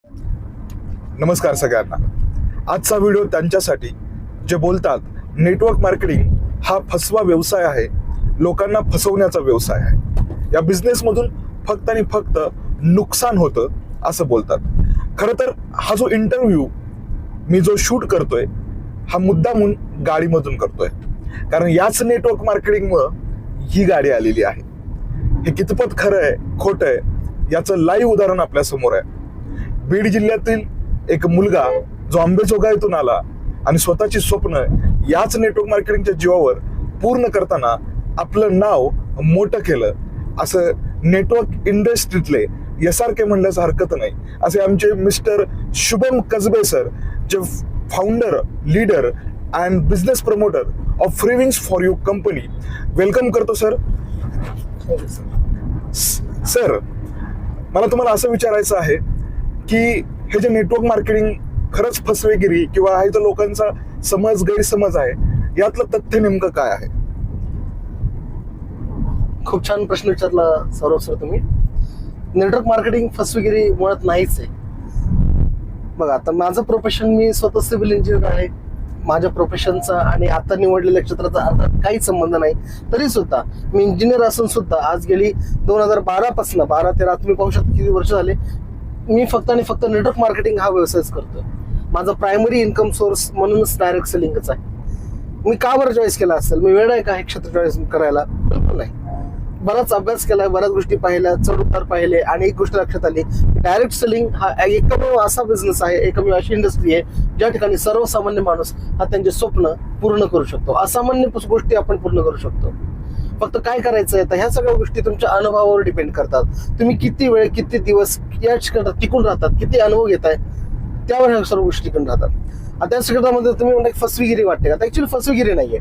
नमस्कार सगळ्यांना. आजचा व्हिडिओ त्यांच्यासाठी जे बोलतात नेटवर्क मार्केटिंग हा फसवा व्यवसाय आहे, लोकांना फसवण्याचा व्यवसाय आहे. या बिझनेसमधून फक्त आणि फक्त नुकसान होतं असं बोलतात. खरं तर हा जो इंटरव्ह्यू मी जो शूट करतोय हा मुद्दामून गाडीमधून करतोय, कारण याच नेटवर्क मार्केटिंगमुळं ही गाडी आलेली आहे. हे कितपत खरं आहे खोटं आहे याचं लाईव्ह उदाहरण आपल्या समोर आहे. बीड जिल्ह्यातील एक मुलगा जो आंबेजोगाईतून आला आणि स्वतःची स्वप्न याच नेटवर्क मार्केटिंगच्या जीवावर पूर्ण करताना आपलं नाव मोठं केलं. असं नेटवर्क इंडस्ट्रीतले SRK म्हणण्यास हरकत नाही असे आमचे मिस्टर शुभम कसबे सर, जे founder, leader and business promoter of Freewings for you company. Welcome करतो सर. सर, मला तुम्हाला असं विचारायचं आहे की हे जे नेटवर्क मार्केटिंग खरंच फसवेगिरी किंवा आहे तो लोकांचा गैरसमज आहे, यातलं तथ्य नेमकं काय आहे? खूप छान प्रश्न विचारला सौरभ सर तुम्ही. नेटवर्क मार्केटिंग फसवेगिरी मुळात नाहीच आहे. बघा, आता माझं प्रोफेशन, मी स्वतः सिव्हिल इंजिनियर आहे. माझ्या प्रोफेशनचा आणि आता निवडलेल्या क्षेत्राचा अर्थात काहीच संबंध नाही. तरी सुद्धा मी इंजिनियर असून सुद्धा आज गेली 2012 पासून 12-13 तुम्ही पाहू शकता किती वर्ष झाले मी फक्त आणि फक्त नेटवर्क मार्केटिंग हा व्यवसायच करतोय. माझा प्रायमरी इन्कम सोर्स म्हणूनच डायरेक्ट सेलिंगच आहे. मी का बरं चॉईस केला असेल? मी वेळ आहे का हे क्षेत्र चॉईस करायला? बिलकुल नाही. बराच अभ्यास केलाय, बऱ्याच गोष्टी पाहिल्या, चढ उतार पाहिले आणि एक गोष्ट लक्षात आली, डायरेक्ट सेलिंग हा एकमेव असा बिझनेस आहे, एकमेव अशी इंडस्ट्री आहे ज्या ठिकाणी सर्वसामान्य माणूस हा त्यांचे स्वप्न पूर्ण करू शकतो. असामान्य गोष्टी आपण पूर्ण करू शकतो. फक्त काय करायचं आहे, तर ह्या सगळ्या गोष्टी तुमच्या अनुभवावर डिपेंड करतात. तुम्ही किती वेळ, किती दिवस या क्षेत्रात टिकून राहतात, किती अनुभव घेताय, त्यावर ह्या सर्व गोष्टी टिकून राहतात. आता या क्षेत्रामध्ये तुम्ही म्हणता फसवेगिरी वाटते, आता ऍक्च्युअली फसवेगिरी नाहीये.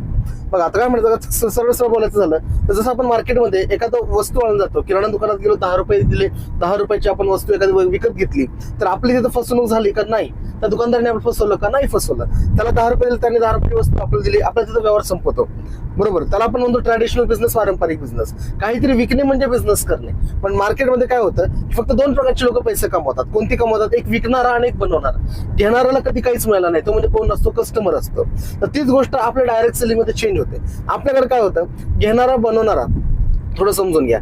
बघा, आता काय म्हणतात, सरळ बोलायचं झालं तर जसं आपण मार्केटमध्ये एखादा वस्तू आणून जातो, किराणा दुकानात गेलो, 10 रुपये दिले, 10 रुपयाची आपण वस्तू एखादी विकत घेतली, तर आपली तिथं फसवणूक झाली का? नाही. त्या दुकानदाराने आपण फसवलं का? नाही फसवलं. त्याला 10 रुपये दिले, त्याने 10 रुपयाची वस्तू आपल्याला दिली, आपला तिथं व्यवहार संपवतो. बरोबर. त्याला आपण म्हणतो ट्रॅडिशनल बिझनेस, पारंपरिक बिझनेस. काहीतरी विकणे म्हणजे बिझनेस करणे. पण मार्केटमध्ये काय होतं, फक्त 2 प्रकारचे लोक पैसे कमवतात. कोणती कमवतात? एक विकणारा आणि एक बनवणारा. घेणाऱ्याला कधी काहीच मिळालं नाही, तो म्हणजे कोण असतो? कस्टमर असतो. तर तीच गोष्ट आपल्या डायरेक्ट सेलिंग मध्ये चेंज होते. आपल्याकडे काय होतं, घेणारा, बनवणारा, थोडं समजून घ्या,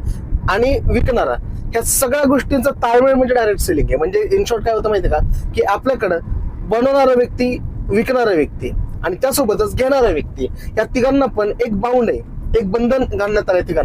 आणि विकणारा, ह्या सगळ्या गोष्टींचा ताळमेळ म्हणजे डायरेक्ट सेलिंग आहे. म्हणजे इन शॉर्ट काय होतं माहिती का, की आपल्याकडं बनवणारा व्यक्ती, विकणारा व्यक्ती आणि त्यासोबतच घेणारा व्यक्ती, या तिघांना पण एक बाउंड आहे, एक बंधन घालण्यात आलं तिघांवर.